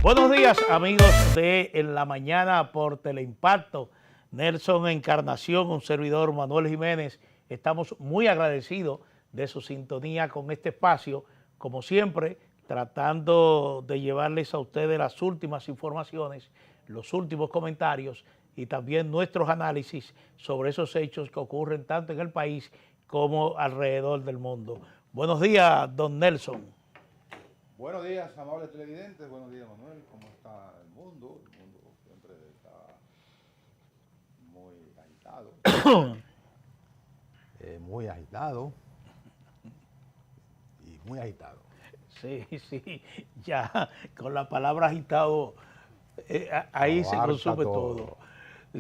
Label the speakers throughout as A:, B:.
A: Buenos días, amigos de En la Mañana por Teleimpacto. Nelson Encarnación, un servidor Manuel Jiménez. Estamos muy agradecidos de su sintonía con este espacio, como siempre, tratando de llevarles a ustedes las últimas informaciones, los últimos comentarios y también nuestros análisis sobre esos hechos que ocurren tanto en el país como alrededor del mundo. Buenos días, don Nelson.
B: Buenos días, amables televidentes. Buenos días, Manuel. ¿Cómo está el mundo? El mundo siempre está muy agitado. Muy agitado. Y muy agitado.
A: Sí, ya con la palabra agitado, ahí se consume todo.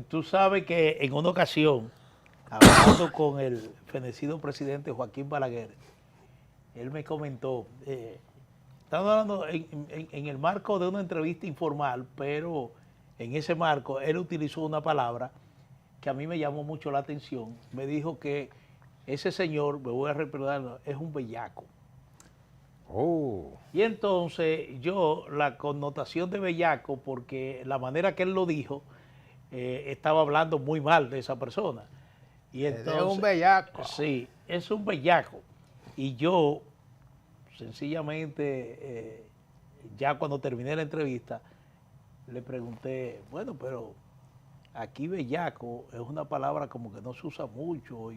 A: Tú sabes que en una ocasión, hablando con el fenecido presidente Joaquín Balaguer, él me comentó, estamos hablando en el marco de una entrevista informal, pero en ese marco él utilizó una palabra que a mí me llamó mucho la atención. Me dijo que ese señor, me voy a recordarlo, es un bellaco. Y entonces yo, la connotación de bellaco, porque la manera que él lo dijo, estaba hablando muy mal de esa persona. Y entonces,
B: es un bellaco.
A: Sí, es un bellaco. Y yo, sencillamente, ya cuando terminé la entrevista, le pregunté, bueno, pero aquí bellaco es una palabra como que no se usa mucho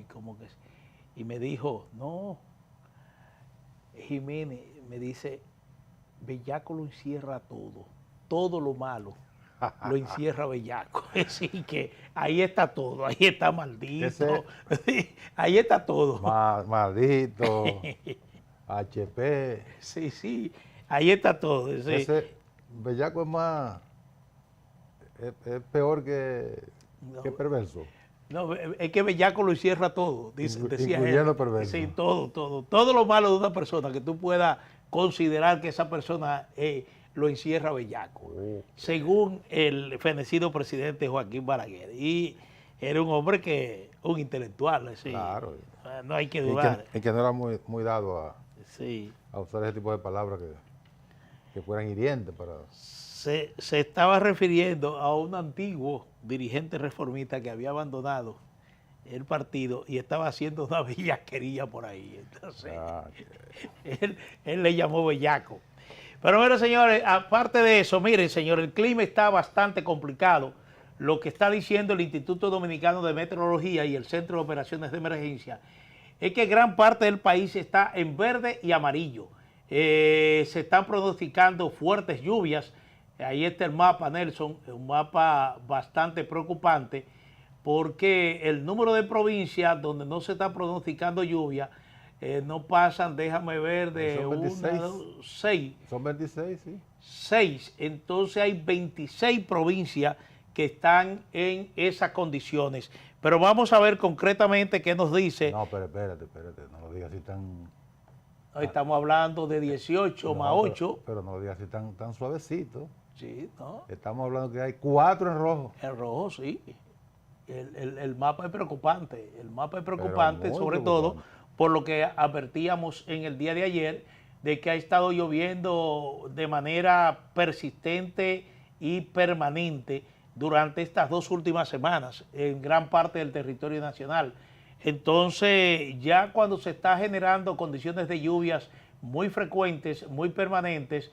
A: y me dijo, no, Jiménez, me dice, bellaco lo encierra todo lo malo lo encierra bellaco. Así que ahí está todo, ahí está maldito, ahí está todo.
B: Maldito, HP.
A: Sí, ahí está todo. Sí.
B: Ese bellaco es más, es peor que perverso.
A: No, es que bellaco lo encierra todo, decía
B: incluyendo
A: él.
B: perverso.
A: Sí, todo lo malo de una persona que tú puedas considerar que esa persona lo encierra bellaco, según el fenecido presidente Joaquín Balaguer. Y era un hombre un intelectual, sí.
B: Claro.
A: No hay que dudar.
B: Y que no era muy dado a usar ese tipo de palabras que fueran hirientes para...
A: Se estaba refiriendo a un antiguo dirigente reformista que había abandonado el partido y estaba haciendo una bellaquería por ahí. Entonces, él le llamó bellaco. Pero bueno, señores, aparte de eso, miren, señores, el clima está bastante complicado. Lo que está diciendo el Instituto Dominicano de Meteorología y el Centro de Operaciones de Emergencia es que gran parte del país está en verde y amarillo. Se están pronosticando fuertes lluvias. Ahí está el mapa, Nelson, un mapa bastante preocupante porque el número de provincias donde no se está pronosticando lluvia no pasan, déjame ver, de 6.
B: Son 26, sí.
A: 6. Entonces hay 26 provincias que están en esas condiciones. Pero vamos a ver concretamente qué nos dice.
B: No, pero espérate, no lo digas así tan...
A: Hoy estamos hablando de 18 más 8.
B: Pero no lo digas así tan suavecito.
A: Sí, ¿no?
B: Estamos hablando que hay 4 en rojo.
A: En rojo, sí. El mapa es preocupante. El mapa es preocupante, sobre todo por lo que advertíamos en el día de ayer, de que ha estado lloviendo de manera persistente y permanente durante estas 2 últimas semanas en gran parte del territorio nacional. Entonces, ya cuando se está generando condiciones de lluvias muy frecuentes, muy permanentes,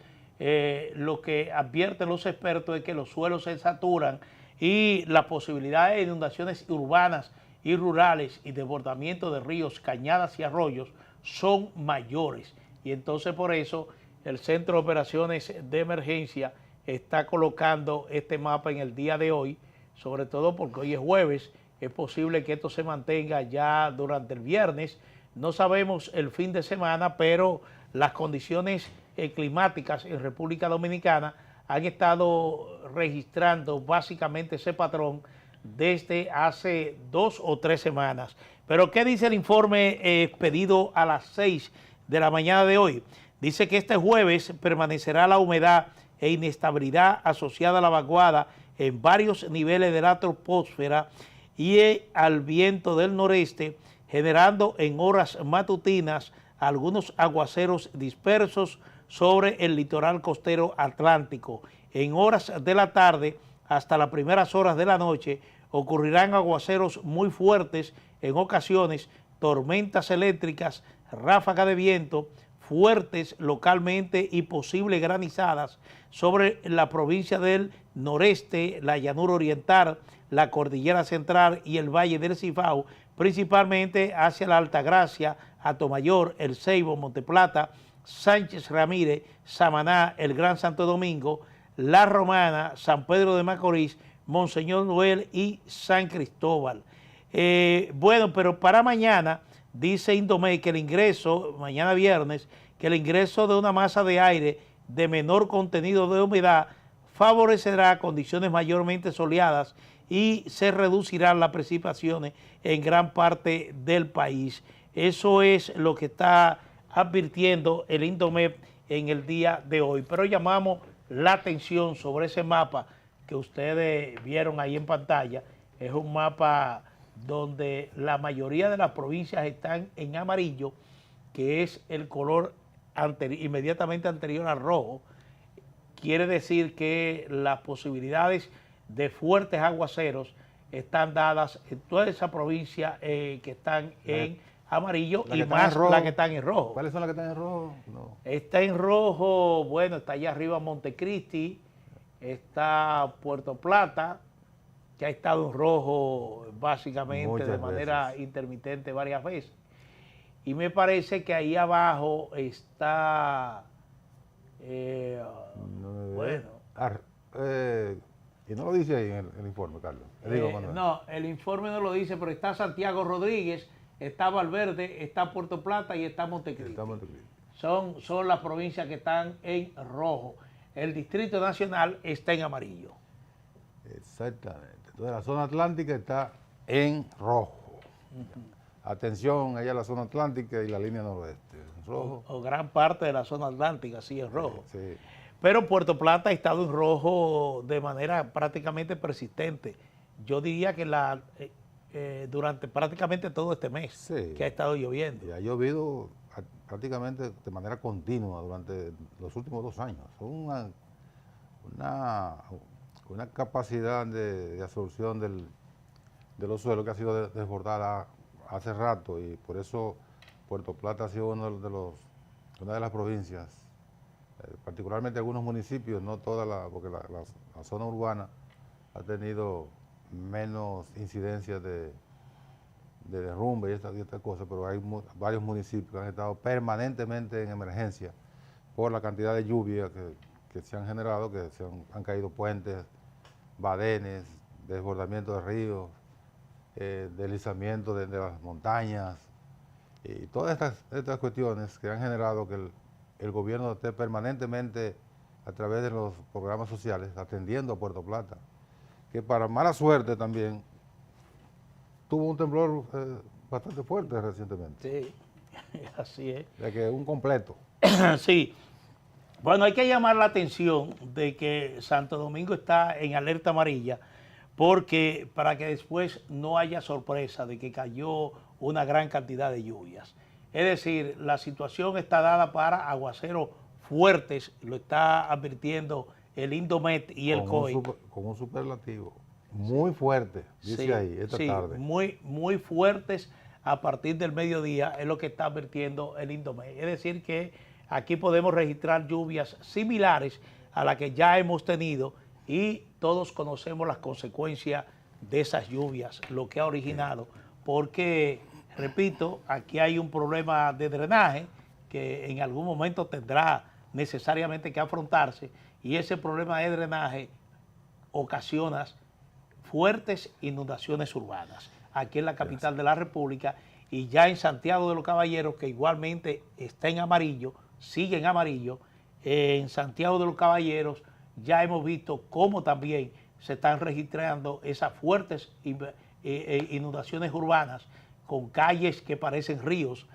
A: lo que advierten los expertos es que los suelos se saturan y las posibilidades de inundaciones urbanas y rurales y desbordamiento de ríos, cañadas y arroyos son mayores. Y entonces por eso el Centro de Operaciones de Emergencia está colocando este mapa en el día de hoy, sobre todo porque hoy es jueves. Es posible que esto se mantenga ya durante el viernes. No sabemos el fin de semana, pero las condiciones climáticas en República Dominicana han estado registrando básicamente ese patrón desde hace 2 o 3 semanas. Pero ¿qué dice el informe expedido a las 6 de la mañana de hoy? Dice que este jueves permanecerá la humedad e inestabilidad asociada a la vaguada en varios niveles de la troposfera y al viento del noreste, generando en horas matutinas algunos aguaceros dispersos sobre el litoral costero atlántico. En horas de la tarde hasta las primeras horas de la noche ocurrirán aguaceros muy fuertes, en ocasiones tormentas eléctricas, ráfagas de viento fuertes localmente y posibles granizadas sobre la provincia del noreste, la llanura oriental, la cordillera central y el valle del Cibao, principalmente hacia la Altagracia, Atomayor, El Ceibo, Monteplata, Sánchez Ramírez, Samaná, el Gran Santo Domingo, La Romana, San Pedro de Macorís, Monseñor Noel y San Cristóbal. Bueno, pero para mañana dice Indomé que el ingreso, mañana viernes, que el ingreso de una masa de aire de menor contenido de humedad favorecerá condiciones mayormente soleadas y se reducirán las precipitaciones en gran parte del país. Eso es lo que está advirtiendo el Indomep en el día de hoy. Pero llamamos la atención sobre ese mapa que ustedes vieron ahí en pantalla. Es un mapa donde la mayoría de las provincias están en amarillo, que es el color inmediatamente anterior al rojo. Quiere decir que las posibilidades de fuertes aguaceros están dadas en toda esa provincia que están en amarillo y más las que están en rojo.
B: ¿Cuáles son las que están en rojo? No.
A: Está en rojo, bueno, está allá arriba Montecristi, está Puerto Plata, que ha estado en rojo básicamente
B: Muchas
A: de manera
B: veces.
A: intermitente varias veces. Y me parece que ahí abajo está, bueno.
B: Y no lo dice ahí en el informe, Carlos.
A: No, el informe no lo dice, pero está Santiago Rodríguez, está Valverde, está Puerto Plata y está Montecristi. Son las provincias que están en rojo. El Distrito Nacional está en amarillo.
B: Exactamente. Entonces la zona atlántica está en rojo. Atención, allá la zona atlántica y la línea noroeste. En rojo.
A: O gran parte de la zona atlántica sí es rojo.
B: Sí.
A: Pero Puerto Plata ha estado en rojo de manera prácticamente persistente. Yo diría que durante prácticamente todo este mes que ha estado lloviendo.
B: Y ha llovido prácticamente de manera continua durante los últimos 2 años. Una capacidad de absorción de los suelos que ha sido desbordada hace rato, y por eso Puerto Plata ha sido una de las provincias, particularmente algunos municipios, no toda porque la zona urbana ha tenido menos incidencias de derrumbe y estas cosas, pero hay varios municipios que han estado permanentemente en emergencia por la cantidad de lluvia que se han generado, que han caído puentes, badenes, desbordamiento de ríos, deslizamiento de las montañas, y todas estas cuestiones que han generado que el gobierno esté permanentemente a través de los programas sociales atendiendo a Puerto Plata, que para mala suerte también tuvo un temblor bastante fuerte recientemente.
A: Sí, así es.
B: De que un completo.
A: Sí. Bueno, hay que llamar la atención de que Santo Domingo está en alerta amarilla, porque para que después no haya sorpresa de que cayó una gran cantidad de lluvias. Es decir, la situación está dada para aguaceros fuertes, lo está advirtiendo el Indomet y el COI.
B: Con un superlativo muy fuerte, dice ahí, esta tarde.
A: Muy fuertes a partir del mediodía es lo que está advirtiendo el Indomet. Es decir que aquí podemos registrar lluvias similares a las que ya hemos tenido y todos conocemos las consecuencias de esas lluvias, lo que ha originado, porque, repito, aquí hay un problema de drenaje que en algún momento tendrá necesariamente que afrontarse, y ese problema de drenaje ocasiona fuertes inundaciones urbanas aquí en la capital de la República, y ya en Santiago de los Caballeros, que igualmente está en amarillo, sigue en amarillo. En Santiago de los Caballeros ya hemos visto cómo también se están registrando esas fuertes inundaciones urbanas con calles que parecen ríos.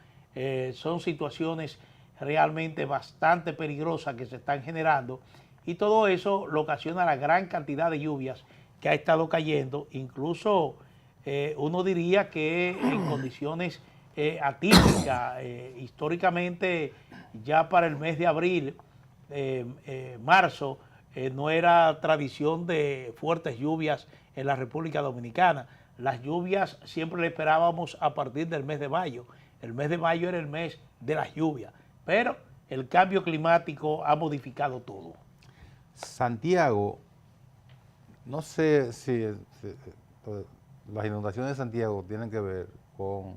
A: Son situaciones realmente bastante peligrosas que se están generando, y todo eso lo ocasiona la gran cantidad de lluvias que ha estado cayendo, incluso uno diría que en condiciones atípicas. Históricamente Ya para el mes de abril, marzo, no era tradición de fuertes lluvias en la República Dominicana. Las lluvias siempre le esperábamos a partir del mes de mayo. El mes de mayo era el mes de las lluvias, pero el cambio climático ha modificado todo.
B: Santiago, no sé si las inundaciones de Santiago tienen que ver con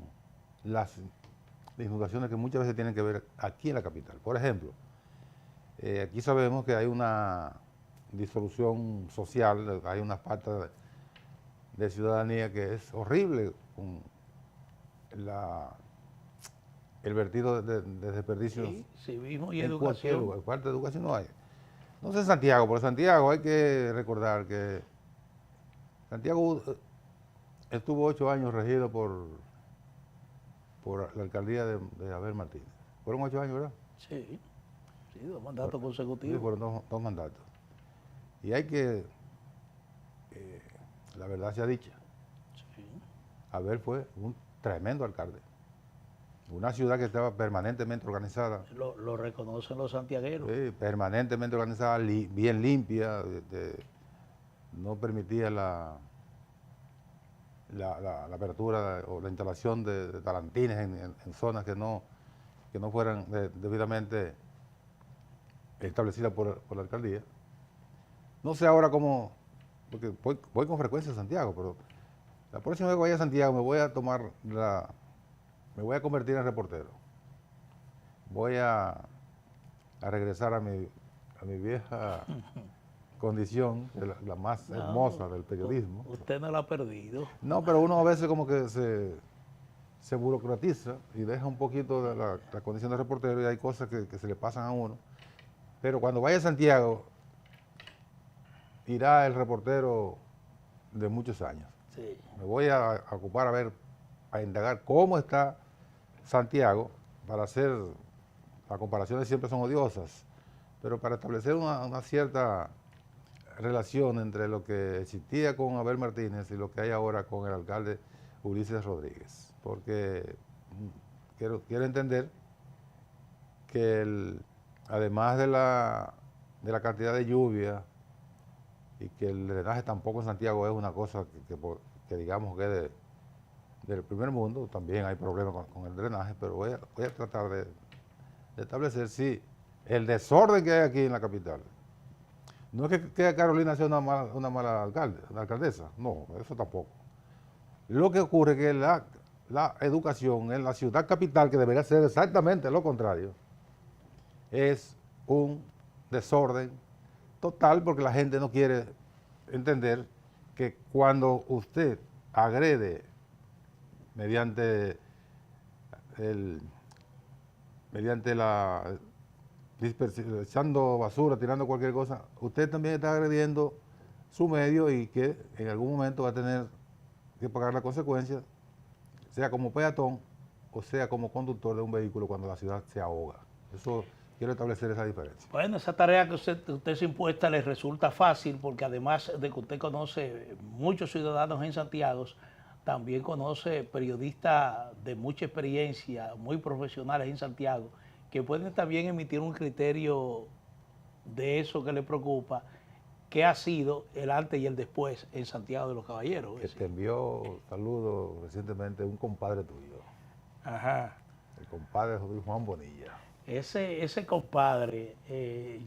B: las inundaciones que muchas veces tienen que ver aquí en la capital. Por ejemplo, aquí sabemos que hay una disolución social, hay una falta de ciudadanía que es horrible con el vertido de desperdicios.
A: Sí, civismo y educación.
B: Falta de educación no hay. No sé Santiago, pero Santiago hay que recordar que Santiago estuvo 8 años regido por la alcaldía de Abel Martínez. Fueron 8 años, ¿verdad?
A: Sí, 2 mandatos consecutivos.
B: Sí, fueron dos mandatos. Y hay que, la verdad sea dicha,
A: Sí.
B: Abel fue un tremendo alcalde. Una ciudad que estaba permanentemente organizada.
A: Lo reconocen los santiagueros.
B: Sí, permanentemente organizada, bien limpia, no permitía la apertura o la instalación de talantines en zonas que no fueran debidamente establecidas por la alcaldía. No sé ahora cómo, porque voy con frecuencia a Santiago, pero la próxima vez que vaya a Santiago me voy a convertir en reportero. Voy a regresar a mi vieja condición, la más hermosa del periodismo.
A: Usted no la ha perdido.
B: No, pero uno a veces como que se burocratiza y deja un poquito de la condición de reportero y hay cosas que se le pasan a uno. Pero cuando vaya a Santiago, irá el reportero de muchos años.
A: Sí.
B: Me voy a ocupar a indagar cómo está Santiago para hacer, las comparaciones siempre son odiosas, pero para establecer una cierta relación entre lo que existía con Abel Martínez y lo que hay ahora con el alcalde Ulises Rodríguez. Porque quiero entender que además de la cantidad de lluvia y que el drenaje tampoco en Santiago es una cosa que digamos que es del primer mundo, también hay problemas con el drenaje, pero voy a tratar de establecer si el desorden que hay aquí en la capital, no es que Carolina sea una mala alcaldesa, no, eso tampoco. Lo que ocurre es que la educación en la ciudad capital, que debería ser exactamente lo contrario, es un desorden total porque la gente no quiere entender que cuando usted agrede mediante echando basura, tirando cualquier cosa, usted también está agrediendo su medio y que en algún momento va a tener que pagar las consecuencias, sea como peatón o sea como conductor de un vehículo cuando la ciudad se ahoga. Eso quiero establecer esa diferencia.
A: Bueno, esa tarea que usted se impuesta le resulta fácil porque además de que usted conoce muchos ciudadanos en Santiago, también conoce periodistas de mucha experiencia, muy profesionales en Santiago, que pueden también emitir un criterio de eso que le preocupa, que ha sido el antes y el después en Santiago de los Caballeros.
B: Que te envió saludos recientemente un compadre tuyo.
A: Ajá.
B: El compadre Juan Bonilla.
A: Ese compadre,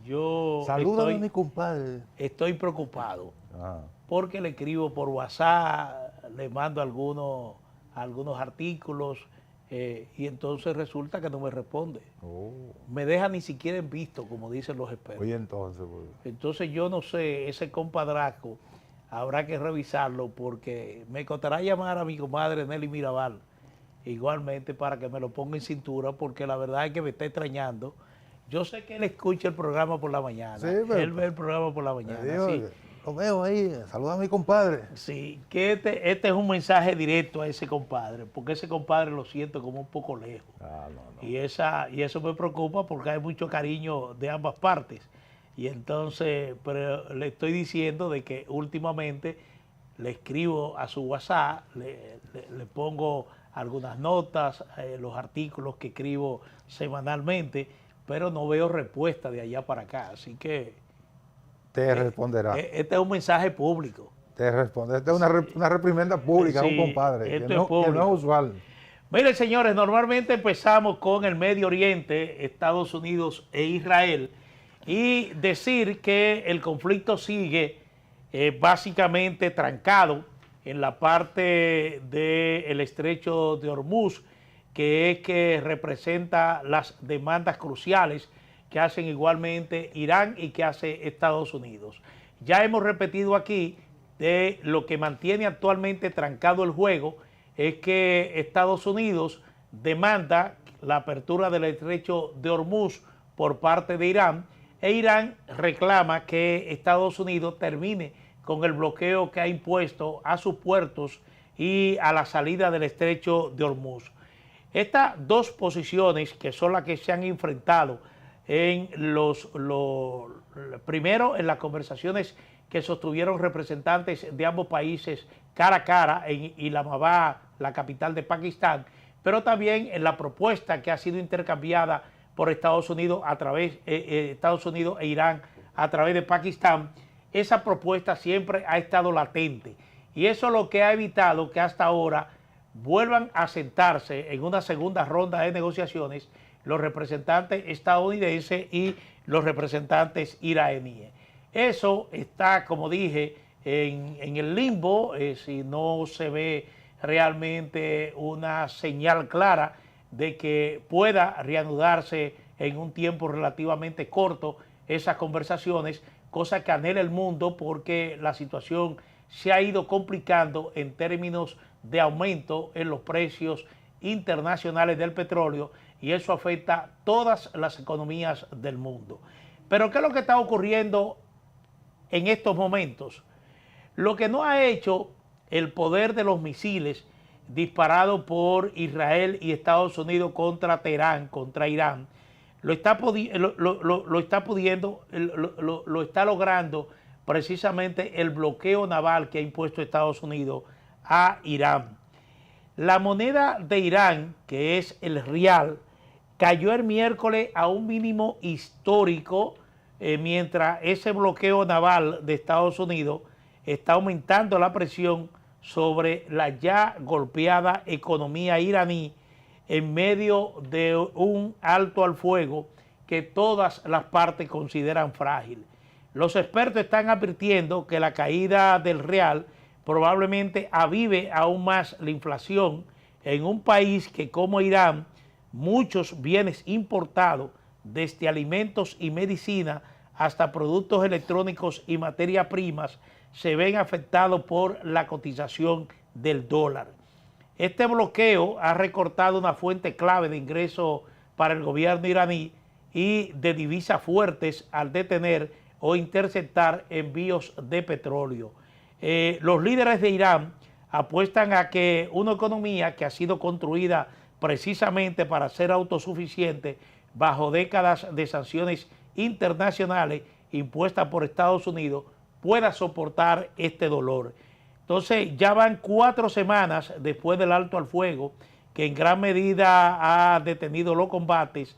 A: yo
B: Salúdame a mi compadre.
A: Estoy preocupado.
B: Ajá.
A: Porque le escribo por WhatsApp, le mando algunos artículos y entonces resulta que no me responde.
B: Oh.
A: Me deja ni siquiera en visto, como dicen los expertos.
B: Oye, entonces, pues.
A: Entonces yo no sé, ese compadraco habrá que revisarlo porque me costará llamar a mi comadre Nelly Mirabal igualmente para que me lo ponga en cintura porque la verdad es que me está extrañando. Yo sé que él escucha el programa por la mañana. Sí, pero él ve el programa por la mañana. Sí.
B: Lo veo ahí, saluda a mi compadre.
A: Sí, que este es un mensaje directo a ese compadre, porque ese compadre lo siento como un poco lejos.
B: No.
A: Y eso me preocupa porque hay mucho cariño de ambas partes. Y entonces, pero le estoy diciendo de que últimamente le escribo a su WhatsApp, le pongo algunas notas, los artículos que escribo semanalmente, pero no veo respuesta de allá para acá. Así que
B: te responderá.
A: Este es un mensaje público.
B: Te responde. Esta es una reprimenda pública,
A: Sí,
B: un compadre, que no es usual.
A: Miren, señores, normalmente empezamos con el Medio Oriente, Estados Unidos e Israel, y decir que el conflicto sigue básicamente trancado en la parte del estrecho de Hormuz, que representa las demandas cruciales que hacen igualmente Irán y que hace Estados Unidos. Ya hemos repetido aquí de lo que mantiene actualmente trancado el juego es que Estados Unidos demanda la apertura del estrecho de Hormuz por parte de Irán e Irán reclama que Estados Unidos termine con el bloqueo que ha impuesto a sus puertos y a la salida del estrecho de Hormuz. Estas dos posiciones que son las que se han enfrentado en primero en las conversaciones que sostuvieron representantes de ambos países cara a cara en Islamabad, la capital de Pakistán, pero también en la propuesta que ha sido intercambiada por Estados Unidos Estados Unidos e Irán a través de Pakistán. Esa propuesta siempre ha estado latente y eso es lo que ha evitado que hasta ahora vuelvan a sentarse en una segunda ronda de negociaciones los representantes estadounidenses y los representantes iraníes. Eso está, como dije, en el limbo, si no se ve realmente una señal clara de que pueda reanudarse en un tiempo relativamente corto esas conversaciones, cosa que anhela el mundo porque la situación se ha ido complicando en términos de aumento en los precios internacionales del petróleo y eso afecta a todas las economías del mundo. Pero ¿qué es lo que está ocurriendo en estos momentos? Lo que no ha hecho el poder de los misiles disparados por Israel y Estados Unidos contra Teherán, contra Irán, lo está logrando precisamente el bloqueo naval que ha impuesto Estados Unidos a Irán. La moneda de Irán, que es el rial, cayó el miércoles a un mínimo histórico mientras ese bloqueo naval de Estados Unidos está aumentando la presión sobre la ya golpeada economía iraní en medio de un alto al fuego que todas las partes consideran frágil. Los expertos están advirtiendo que la caída del real probablemente avive aún más la inflación en un país que como Irán, muchos bienes importados, desde alimentos y medicina hasta productos electrónicos y materias primas, se ven afectados por la cotización del dólar. Este bloqueo ha recortado una fuente clave de ingresos para el gobierno iraní y de divisas fuertes al detener o interceptar envíos de petróleo. Los líderes de Irán apuestan a que una economía que ha sido construida precisamente para ser autosuficiente bajo décadas de sanciones internacionales impuestas por Estados Unidos pueda soportar este dolor. Entonces ya van 4 semanas después del alto al fuego que en gran medida ha detenido los combates.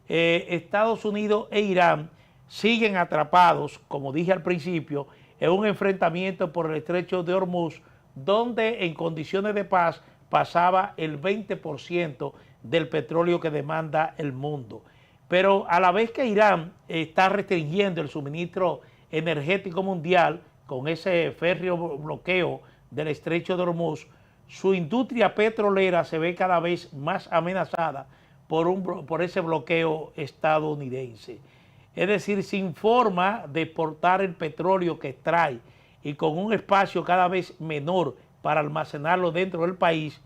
A: Estados Unidos e Irán siguen atrapados, como dije al principio, en un enfrentamiento por el estrecho de Hormuz, donde en condiciones de paz pasaba el 20% del petróleo que demanda el mundo. Pero a la vez que Irán está restringiendo el suministro energético mundial con ese férreo bloqueo del estrecho de Hormuz, su industria petrolera se ve cada vez más amenazada por ese bloqueo estadounidense. Es decir, sin forma de exportar el petróleo que extrae y con un espacio cada vez menor para almacenarlo dentro del país,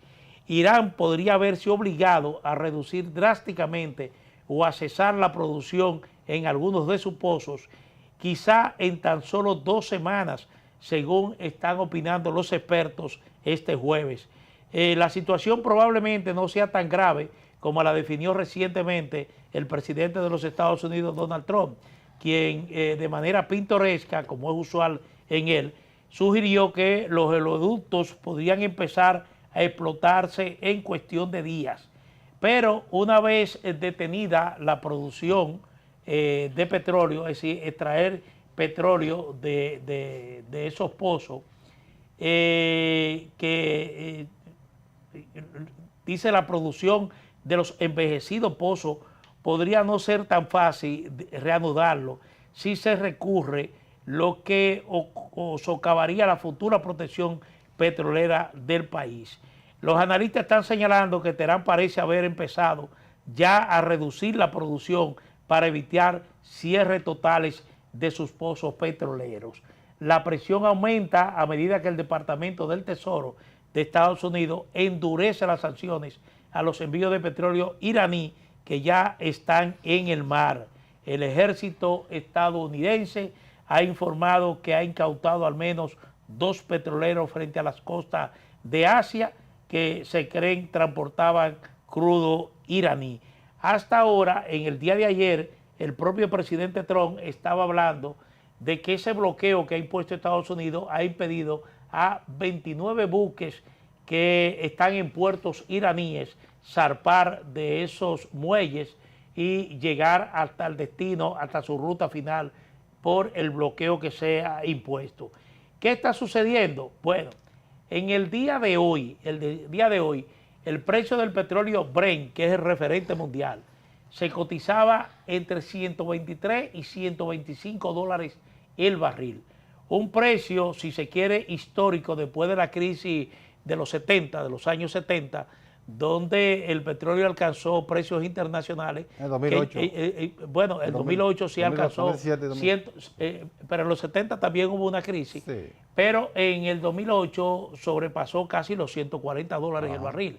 A: Irán podría verse obligado a reducir drásticamente o a cesar la producción en algunos de sus pozos, quizá en tan solo 2 semanas, según están opinando los expertos este jueves. La situación probablemente no sea tan grave como la definió recientemente el presidente de los Estados Unidos, Donald Trump, quien de manera pintoresca, como es usual en él, sugirió que los oleoductos podrían empezar a explotarse en cuestión de días. pero una vez detenida la producción de petróleo, es decir, extraer petróleo de esos pozos, dice la producción de los envejecidos pozos, podría no ser tan fácil reanudarlo si se recurre, lo que socavaría la futura protección petrolera del país. Los analistas están señalando que Teherán parece haber empezado ya a reducir la producción para evitar cierres totales de sus pozos petroleros. La presión aumenta a medida que el Departamento del Tesoro de Estados Unidos endurece las sanciones a los envíos de petróleo iraní que ya están en el mar. El ejército estadounidense ha informado que ha incautado al menos 2 petroleros frente a las costas de Asia que se creen transportaban crudo iraní. Hasta ahora, en el día de ayer, el propio presidente Trump estaba hablando de que ese bloqueo que ha impuesto Estados Unidos ha impedido a 29 buques que están en puertos iraníes zarpar de esos muelles y llegar hasta el destino, hasta su ruta final, por el bloqueo que se ha impuesto. ¿Qué está sucediendo? Bueno, en el día de hoy, el precio del petróleo Brent, que es el referente mundial, se cotizaba entre 123 y 125 dólares el barril. Un precio, si se quiere, histórico después de la crisis de los 70, de los años 70, donde el petróleo alcanzó precios internacionales.
B: En 2008.
A: Bueno, en 2008 sí alcanzó, pero en los 70 también hubo una crisis, sí. Pero en el 2008 sobrepasó casi los 140 dólares el barril.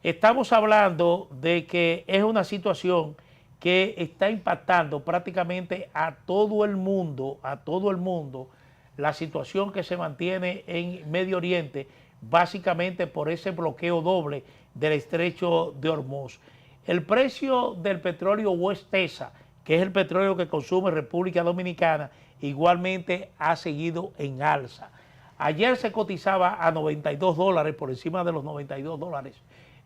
A: Estamos hablando de que es una situación que está impactando prácticamente a todo el mundo, la situación que se mantiene en Medio Oriente, básicamente por ese bloqueo doble del estrecho de Hormuz. El precio del petróleo West Texas, que es el petróleo que consume República Dominicana, igualmente ha seguido en alza. Ayer se cotizaba a 92 dólares, por encima de los 92 dólares.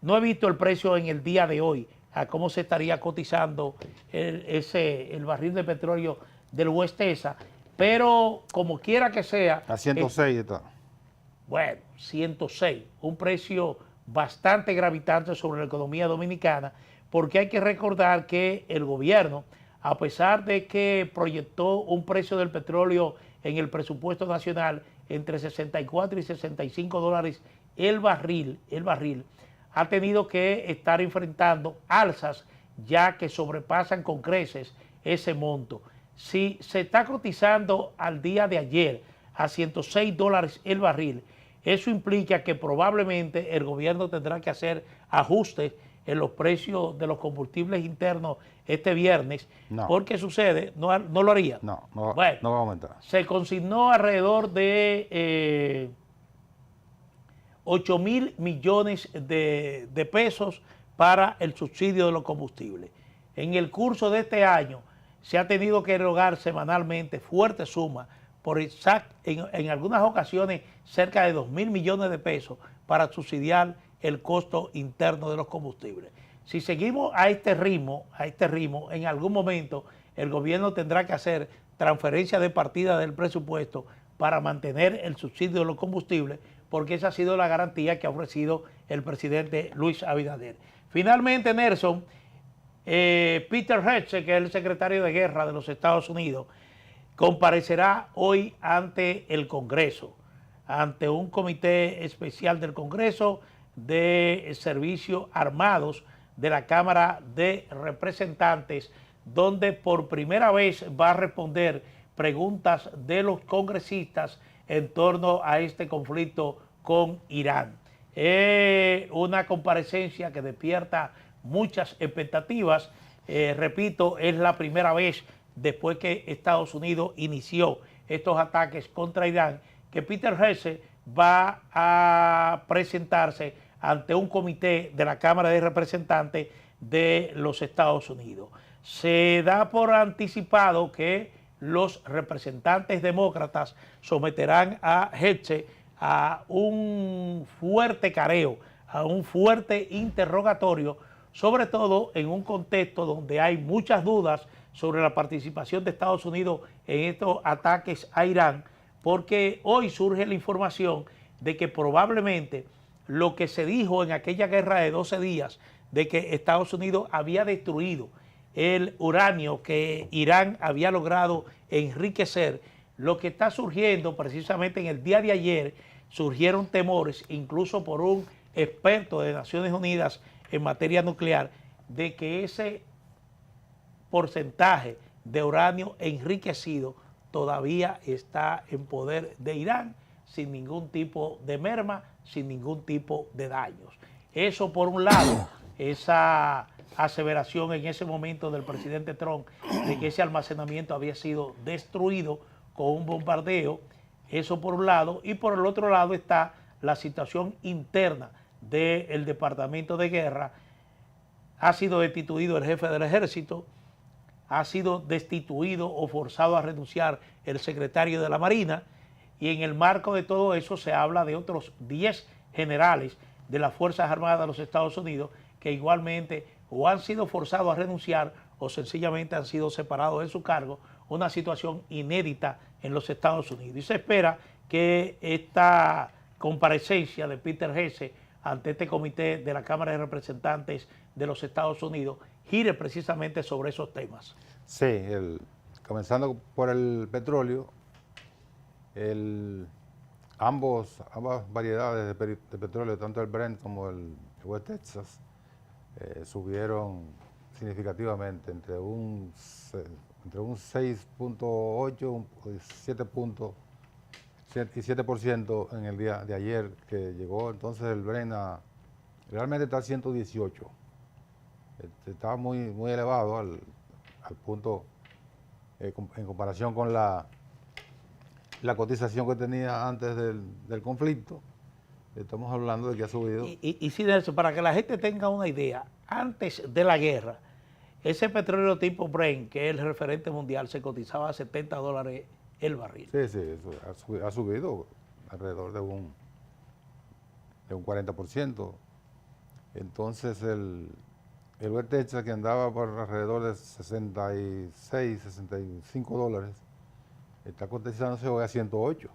A: No he visto el precio en el día de hoy, a cómo se estaría cotizando el barril de petróleo del West Texas, pero como quiera que sea...
B: A 106 está.
A: Bueno, 106, un precio bastante gravitante sobre la economía dominicana, porque hay que recordar que el gobierno, a pesar de que proyectó un precio del petróleo en el presupuesto nacional entre 64 y 65 dólares el barril, ha tenido que estar enfrentando alzas ya que sobrepasan con creces ese monto. Si se está cotizando al día de ayer a 106 dólares el barril, eso implica que probablemente el gobierno tendrá que hacer ajustes en los precios de los combustibles internos este viernes. No. Porque sucede, no lo haría.
B: No
A: bueno,
B: no va a aumentar.
A: Se consignó alrededor de 8,000 millones de pesos para el subsidio de los combustibles. En el curso de este año se ha tenido que erogar semanalmente fuertes sumas, en algunas ocasiones cerca de 2,000 millones de pesos para subsidiar el costo interno de los combustibles. Si seguimos a este ritmo, en algún momento el gobierno tendrá que hacer transferencia de partida del presupuesto para mantener el subsidio de los combustibles, porque esa ha sido la garantía que ha ofrecido el presidente Luis Abinader. Finalmente, Nelson, Peter Hegseth, que es el secretario de Guerra de los Estados Unidos, comparecerá hoy ante el Congreso, ante un comité especial del Congreso de Servicios Armados de la Cámara de Representantes, donde por primera vez va a responder preguntas de los congresistas en torno a este conflicto con Irán. Una comparecencia que despierta muchas expectativas. Repito, es la primera vez después que Estados Unidos inició estos ataques contra Irán, que Peter Hegseth va a presentarse ante un comité de la Cámara de Representantes de los Estados Unidos. Se da por anticipado que los representantes demócratas someterán a Hegseth a un fuerte careo, a un fuerte interrogatorio sobre todo en un contexto donde hay muchas dudas sobre la participación de Estados Unidos en estos ataques a Irán, porque hoy surge la información de que probablemente lo que se dijo en aquella guerra de 12 días, de que Estados Unidos había destruido el uranio que Irán había logrado enriquecer, lo que está surgiendo precisamente en el día de ayer, surgieron temores, incluso por un experto de Naciones Unidas en materia nuclear, de que ese porcentaje de uranio enriquecido todavía está en poder de Irán sin ningún tipo de merma, sin ningún tipo de daños. Eso por un lado, esa aseveración en ese momento del presidente Trump de que ese almacenamiento había sido destruido con un bombardeo, eso por un lado, y por el otro lado está la situación interna del Departamento de Guerra. Ha sido destituido el jefe del ejército, ha sido destituido o forzado a renunciar el secretario de la Marina, y en el marco de todo eso se habla de otros 10 generales de las Fuerzas Armadas de los Estados Unidos que igualmente o han sido forzados a renunciar o sencillamente han sido separados de su cargo, una situación inédita en los Estados Unidos. Y se espera que esta comparecencia de Peter Hesse ante este comité de la Cámara de Representantes de los Estados Unidos gire precisamente sobre esos temas.
B: Sí, comenzando por el petróleo, ambas variedades de petróleo, tanto el Brent como el West Texas, subieron significativamente entre un 6.8 y 7% en el día de ayer, que llegó entonces el Brent realmente está a 118. Está muy elevado al punto, en comparación con la cotización que tenía antes del conflicto. Estamos hablando de que ha subido.
A: Y sí, Nelson, para que la gente tenga una idea, antes de la guerra, ese petróleo tipo Brent, que es el referente mundial, se cotizaba a $70 el barril.
B: Sí, eso ha subido alrededor de un 40%. Entonces el West Texas, que andaba por alrededor de 66, $65, está cotizándose hoy a 108,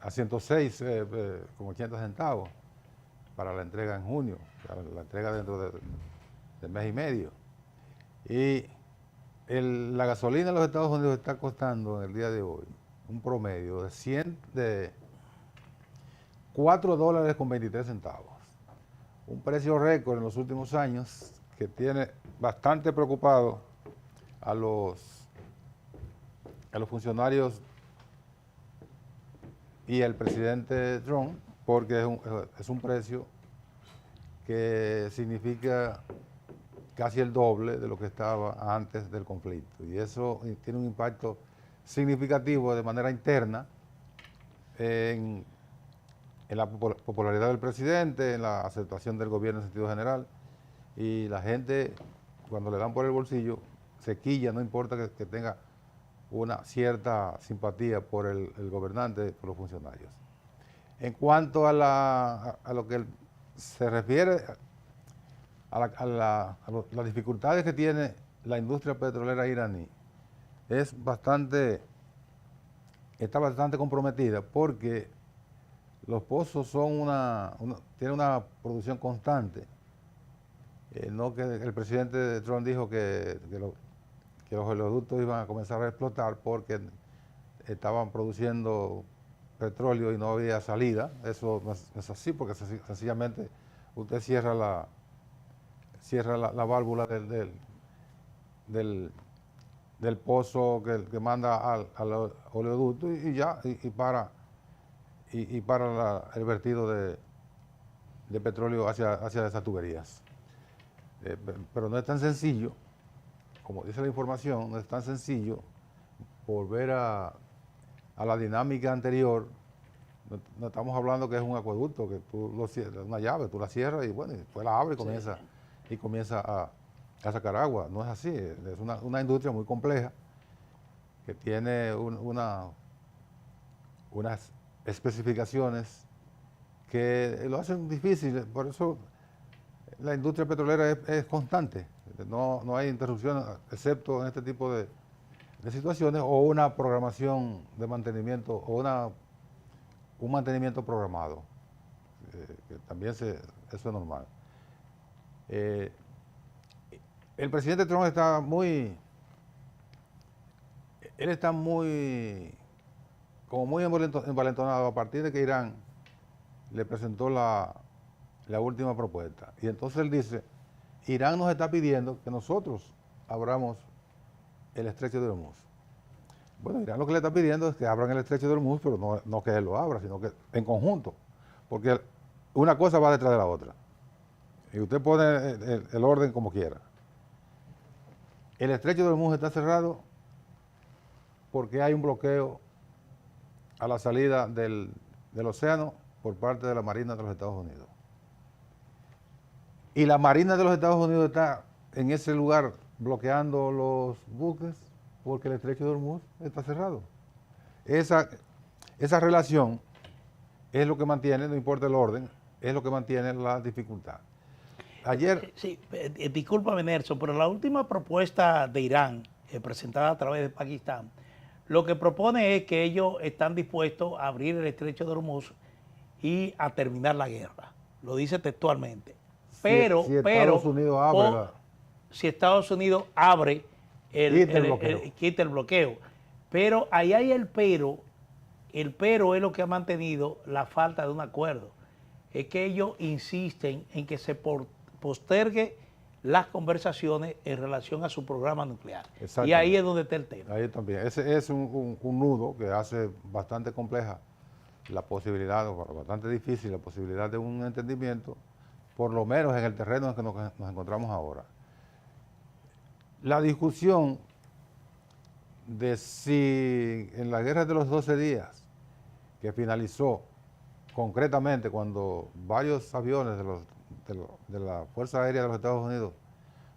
B: a 106 con 80 centavos para la entrega en junio, la entrega dentro de mes y medio. Y la gasolina en los Estados Unidos está costando en el día de hoy un promedio de $4.23, un precio récord en los últimos años que tiene bastante preocupado a los funcionarios y el presidente Trump, porque es un precio que significa casi el doble de lo que estaba antes del conflicto, y eso tiene un impacto significativo de manera interna en la popularidad del presidente, en la aceptación del gobierno en sentido general, y la gente, cuando le dan por el bolsillo, se quilla, no importa que tenga una cierta simpatía por el gobernante, por los funcionarios. En cuanto a lo que se refiere a las dificultades que tiene la industria petrolera iraní, está bastante comprometida, porque los pozos tienen una producción constante. No que el presidente Trump dijo que los oleoductos iban a comenzar a explotar porque estaban produciendo petróleo y no había salida. Eso no es así, porque sencillamente usted cierra la válvula del pozo que manda al oleoducto y ya, y para el vertido de petróleo hacia esas tuberías. Pero no es tan sencillo, como dice la información, no es tan sencillo volver a la dinámica anterior. No estamos hablando que es un acueducto, que tú lo cierras, una llave, tú la cierras y bueno, después la abres y comienza a sacar agua. No es así, es una industria muy compleja que tiene unas especificaciones que lo hacen difícil. Por eso La industria petrolera es constante, no hay interrupciones, excepto en este tipo de situaciones, o una programación de mantenimiento, o un mantenimiento programado, que también eso es normal. El presidente Trump está como muy envalentonado a partir de que Irán le presentó la última propuesta. Y entonces él dice, Irán nos está pidiendo que nosotros abramos el estrecho de Hormuz. Bueno, Irán lo que le está pidiendo es que abran el estrecho de Hormuz, pero no que él lo abra, sino que en conjunto. Porque una cosa va detrás de la otra. Y usted pone el orden como quiera. El estrecho de Hormuz está cerrado porque hay un bloqueo a la salida del océano por parte de la Marina de los Estados Unidos. Y la Marina de los Estados Unidos está en ese lugar bloqueando los buques porque el estrecho de Hormuz está cerrado. Esa relación es lo que mantiene, no importa el orden, es lo que mantiene la dificultad. Ayer...
A: Sí, discúlpame, Nelson, pero la última propuesta de Irán, presentada a través de Pakistán, lo que propone es que ellos están dispuestos a abrir el estrecho de Hormuz y a terminar la guerra. Lo dice textualmente. Pero,
B: si Estados Unidos abre
A: si Estados Unidos abre quita el bloqueo. Pero ahí hay el pero es lo que ha mantenido la falta de un acuerdo. Es que ellos insisten en que se postergue las conversaciones en relación a su programa nuclear. Y ahí es donde está el tema.
B: Ahí también. Ese es un nudo que hace bastante compleja la posibilidad, o bastante difícil la posibilidad de un entendimiento, por lo menos en el terreno en que nos encontramos ahora. La discusión de si en la guerra de los 12 días, que finalizó concretamente cuando varios aviones de la Fuerza Aérea de los Estados Unidos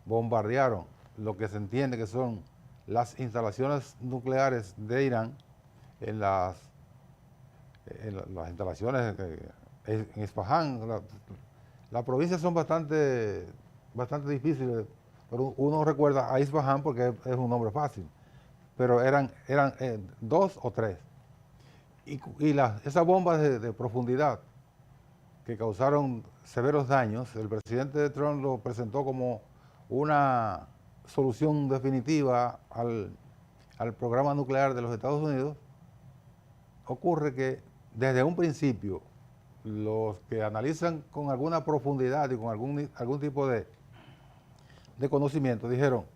B: bombardearon lo que se entiende que son las instalaciones nucleares de Irán, en las instalaciones en Isfahán. Las provincias son bastante difíciles, pero uno recuerda a Isfahán porque es un nombre fácil, pero eran 2 o 3. Y esas bombas de profundidad que causaron severos daños, el presidente Trump lo presentó como una solución definitiva al programa nuclear de los Estados Unidos. Ocurre que desde un principio los que analizan con alguna profundidad y con algún tipo de conocimiento dijeron,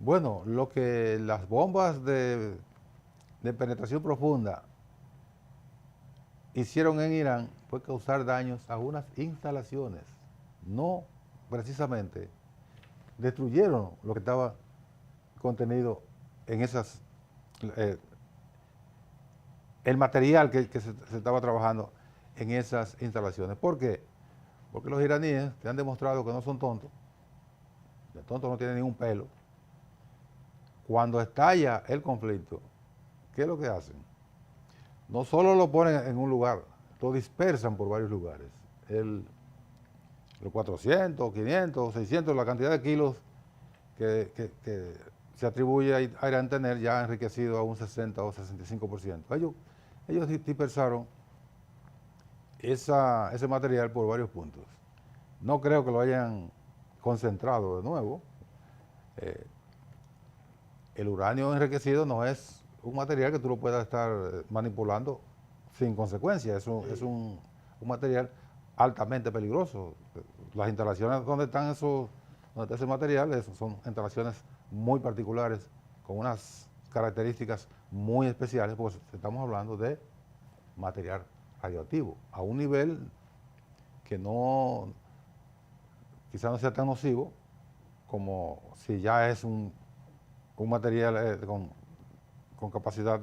B: bueno, lo que las bombas de penetración profunda hicieron en Irán fue causar daños a unas instalaciones, no precisamente destruyeron lo que estaba contenido en esas, el material que se estaba trabajando en esas instalaciones. ¿Por qué? Porque los iraníes te han demostrado que no son tontos, de tontos no tienen ningún pelo. Cuando estalla el conflicto, ¿qué es lo que hacen? No solo lo ponen en un lugar, lo dispersan por varios lugares. Los 400, 500, 600, la cantidad de kilos que se atribuye a Irán tener ya enriquecido a un 60 o 65%. Ellos dispersaron ese material por varios puntos. No creo que lo hayan concentrado de nuevo. El uranio enriquecido no es un material que tú lo puedas estar manipulando sin consecuencias. Es un material altamente peligroso. Las instalaciones donde está ese material son instalaciones muy particulares, con unas características muy especiales, porque estamos hablando de material radioactivo, a un nivel que quizás no sea tan nocivo como si ya es un material con capacidad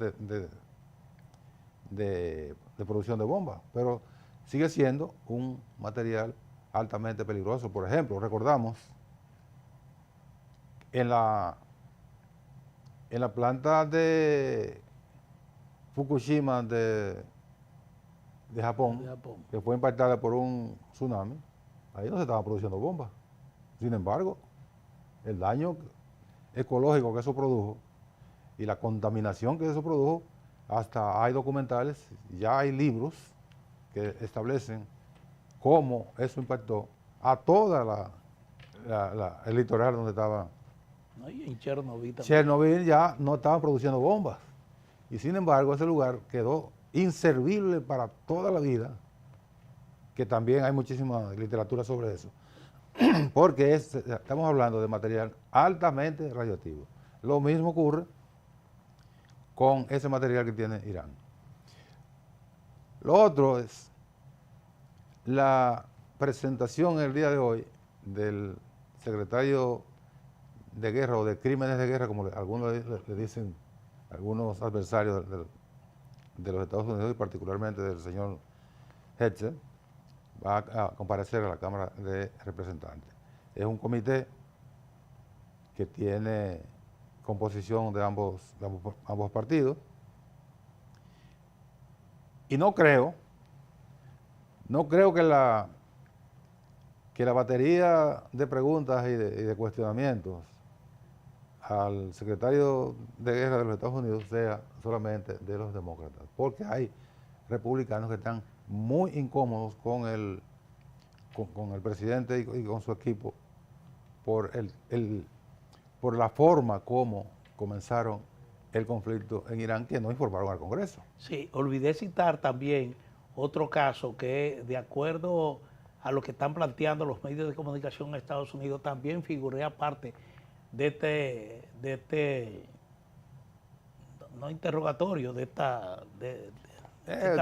B: de producción de bombas, pero sigue siendo un material altamente peligroso. Por ejemplo, recordamos en la planta de Fukushima de Japón, que fue impactada por un tsunami, ahí no se estaban produciendo bombas. Sin embargo, el daño ecológico que eso produjo y la contaminación que eso produjo, hasta hay documentales, ya hay libros que establecen cómo eso impactó a toda el litoral donde estaba.
A: ¿No? Y en Chernobyl también.
B: Chernobyl ya no estaban produciendo bombas. Y sin embargo, ese lugar quedó inservible para toda la vida, que también hay muchísima literatura sobre eso, porque estamos hablando de material altamente radioactivo. Lo mismo ocurre con ese material que tiene Irán. Lo otro es la presentación el día de hoy del secretario de guerra o de crímenes de guerra, como algunos le dicen algunos adversarios de los Estados Unidos y particularmente del señor Hetzel, va a comparecer a la Cámara de Representantes. Es un comité que tiene composición de ambos partidos y no creo que la batería de preguntas y de cuestionamientos al secretario de guerra de los Estados Unidos sea solamente de los demócratas, porque hay republicanos que están muy incómodos con el presidente y con su equipo por la forma como comenzaron el conflicto en Irán, que no informaron al Congreso.
A: Sí, olvidé citar también otro caso que, de acuerdo a lo que están planteando los medios de comunicación en Estados Unidos, también figuré aparte de este no interrogatorio, de esta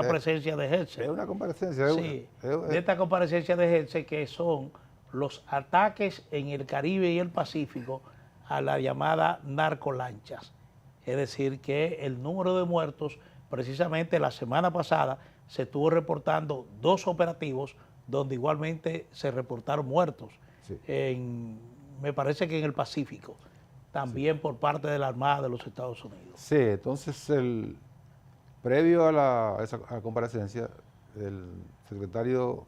A: presencia de Hetzel.
B: Es una comparecencia.
A: Sí, de esta comparecencia de Hetzel, que son los ataques en el Caribe y el Pacífico a la llamada narcolanchas. Es decir, que el número de muertos, precisamente la semana pasada, se estuvo reportando 2 operativos donde igualmente se reportaron muertos. Sí. Me parece que en el Pacífico, también sí, por parte de la Armada de los Estados Unidos.
B: Sí, entonces previo a la comparecencia, el secretario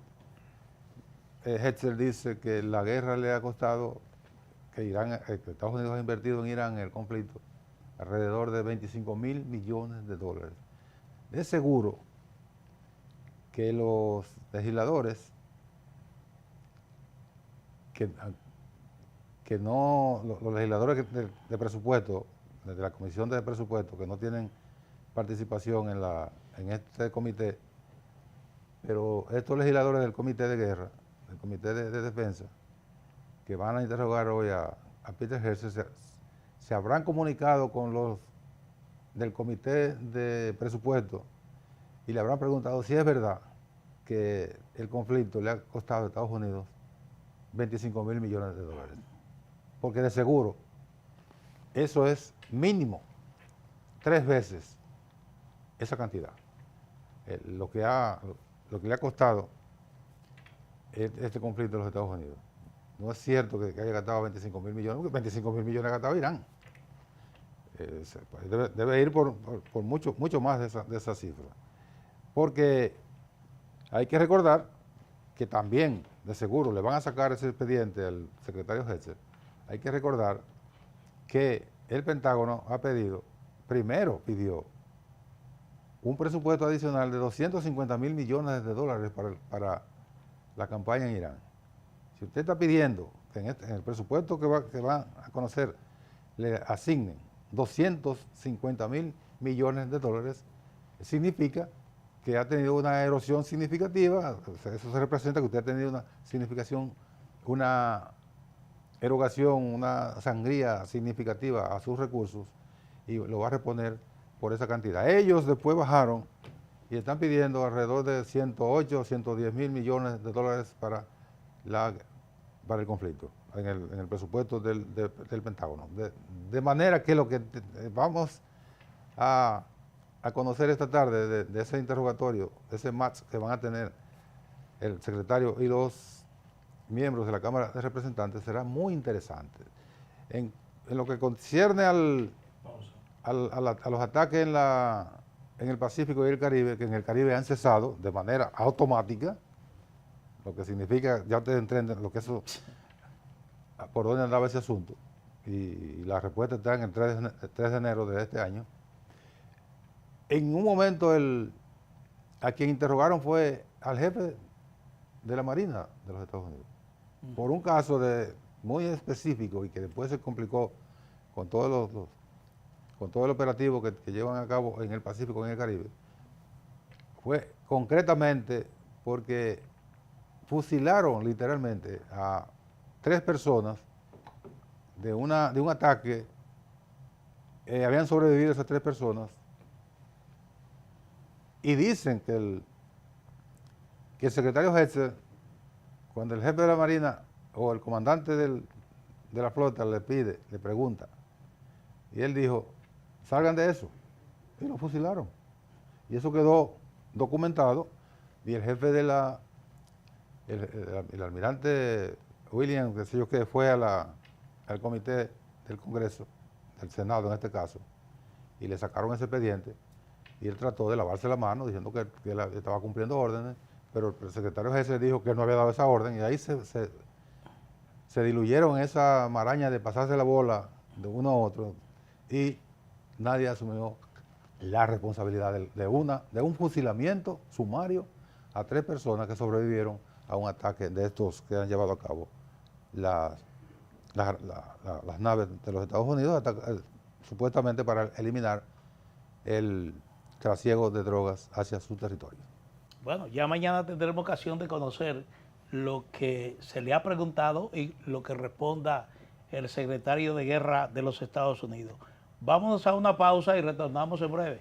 B: Hetzel dice que la guerra le ha costado, que Estados Unidos ha invertido en Irán en el conflicto alrededor de $25 mil millones. Es seguro que los legisladores los legisladores de presupuesto, de la Comisión de Presupuesto, que no tienen participación en este comité, pero estos legisladores del Comité de Guerra, del Comité de Defensa, que van a interrogar hoy a Peter Hetzel, se habrán comunicado con los del Comité de Presupuesto y le habrán preguntado si es verdad que el conflicto le ha costado a Estados Unidos $25 mil millones. Porque de seguro eso es mínimo 3 veces esa cantidad. Lo que le ha costado este conflicto a los Estados Unidos. No es cierto que haya gastado 25 mil millones, porque 25 mil millones ha gastado Irán. Debe ir por mucho más de esa cifra. Porque hay que recordar que también, de seguro, le van a sacar ese expediente al secretario Hetzel. Hay que recordar que el Pentágono primero pidió un presupuesto adicional de $250 mil millones para la campaña en Irán. Si usted está pidiendo que en el presupuesto que va a conocer le asignen $250 mil millones, significa que ha tenido una erosión significativa. Eso se representa que usted ha tenido una erogación, una sangría significativa a sus recursos y lo va a reponer por esa cantidad. Ellos después bajaron y están pidiendo alrededor de 108 o 110 mil millones para el conflicto en el presupuesto del Pentágono. De manera que lo que vamos a conocer esta tarde de ese interrogatorio, ese match que van a tener el secretario y los miembros de la Cámara de Representantes será muy interesante. En lo que concierne a los ataques en el Pacífico y el Caribe, que en el Caribe han cesado de manera automática, lo que significa, ya ustedes entienden lo que eso, por dónde andaba ese asunto. Y la respuesta está en el 3 de enero de este año. En un momento a quien interrogaron fue al jefe de la Marina de los Estados Unidos, por un caso muy específico y que después se complicó con con todo el operativo que llevan a cabo en el Pacífico y en el Caribe. Fue concretamente porque fusilaron literalmente a 3 personas de un ataque. Habían sobrevivido esas 3 personas y dicen que el secretario Hetzel, cuando el jefe de la Marina o el comandante de la flota le pregunta, y él dijo, salgan de eso, y lo fusilaron. Y eso quedó documentado, y el jefe de el almirante William, que sé yo qué, fue al comité del Congreso, del Senado en este caso, y le sacaron ese expediente, y él trató de lavarse la mano diciendo que él estaba cumpliendo órdenes, pero el secretario Hetzel dijo que él no había dado esa orden, y ahí se diluyeron esa maraña de pasarse la bola de uno a otro, y nadie asumió la responsabilidad de un fusilamiento sumario a 3 personas que sobrevivieron a un ataque de estos que han llevado a cabo las naves de los Estados Unidos, supuestamente para eliminar el trasiego de drogas hacia su territorio.
A: Bueno, ya mañana tendremos ocasión de conocer lo que se le ha preguntado y lo que responda el secretario de Guerra de los Estados Unidos. Vámonos a una pausa y retornamos en breve.